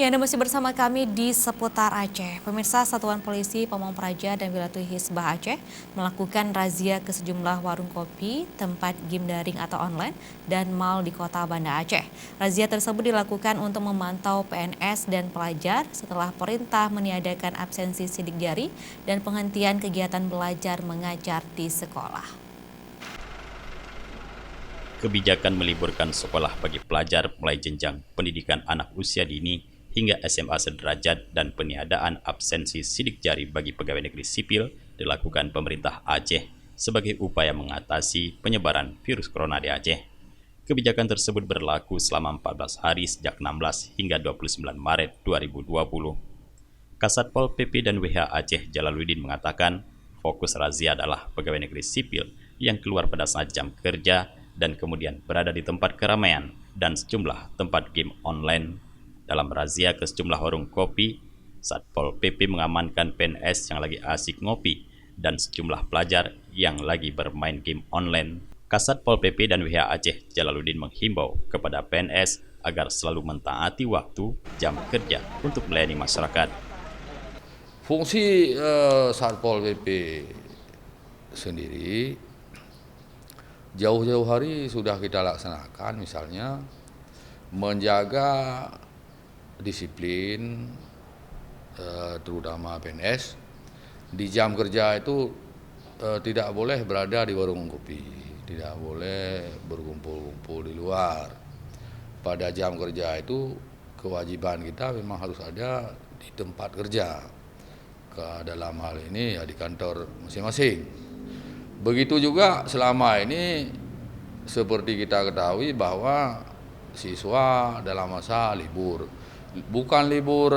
Ya, Anda masih bersama kami di seputar Aceh. Pemirsa, Satuan Polisi Pamong Praja dan Wilayah Hisbah Aceh melakukan razia ke sejumlah warung kopi, tempat game daring atau online, dan mal di kota Banda Aceh. Razia tersebut dilakukan untuk memantau PNS dan pelajar setelah perintah meniadakan absensi sidik jari dan penghentian kegiatan belajar mengajar di sekolah. Kebijakan meliburkan sekolah bagi pelajar mulai jenjang pendidikan anak usia dini hingga SMA sederajat dan peniadaan absensi sidik jari bagi pegawai negeri sipil dilakukan pemerintah Aceh sebagai upaya mengatasi penyebaran virus corona di Aceh. Kebijakan tersebut berlaku selama 14 hari sejak 16 hingga 29 Maret 2020. Kasatpol PP dan WH Aceh Jalaluddin mengatakan fokus razia adalah pegawai negeri sipil yang keluar pada saat jam kerja dan kemudian berada di tempat keramaian dan sejumlah tempat game online. Dalam razia ke sejumlah warung kopi, Satpol PP mengamankan PNS yang lagi asik ngopi dan sejumlah pelajar yang lagi bermain game online. Kasatpol PP dan WH Aceh Jalaluddin menghimbau kepada PNS agar selalu mentaati waktu jam kerja untuk melayani masyarakat. Fungsi Satpol PP sendiri jauh-jauh hari sudah kita laksanakan, misalnya menjaga disiplin terutama PNS di jam kerja itu tidak boleh berada di warung kopi, tidak boleh berkumpul-kumpul di luar. Pada jam kerja itu kewajiban kita memang harus ada di tempat kerja. Dalam hal ini ya di kantor masing-masing. Begitu juga selama ini seperti kita ketahui bahwa siswa dalam masa libur, bukan libur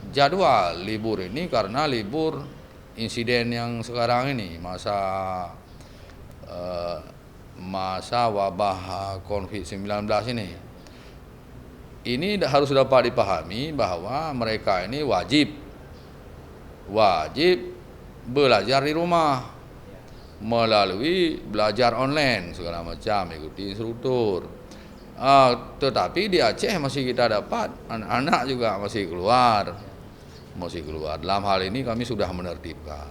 jadwal, libur ini karena libur insiden yang sekarang ini, masa wabah COVID-19 ini. Ini harus dapat dipahami bahwa mereka ini wajib belajar di rumah melalui belajar online segala macam, ikuti instruktur. Tetapi di Aceh masih kita dapat anak-anak juga masih keluar. Dalam hal ini kami sudah menertibkan.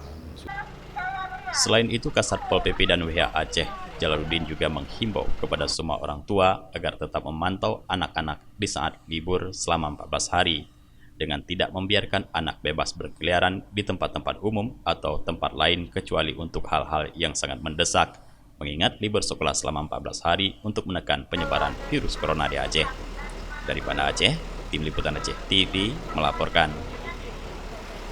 Selain itu, Kasatpol PP dan WH Aceh Jalaluddin juga menghimbau kepada semua orang tua agar tetap memantau anak-anak di saat libur selama 14 hari dengan tidak membiarkan anak bebas berkeliaran di tempat-tempat umum atau tempat lain kecuali untuk hal-hal yang sangat mendesak, mengingat libur sekolah selama 14 hari untuk menekan penyebaran virus corona di Aceh. Dari Banda Aceh, Tim Liputan Aceh TV melaporkan.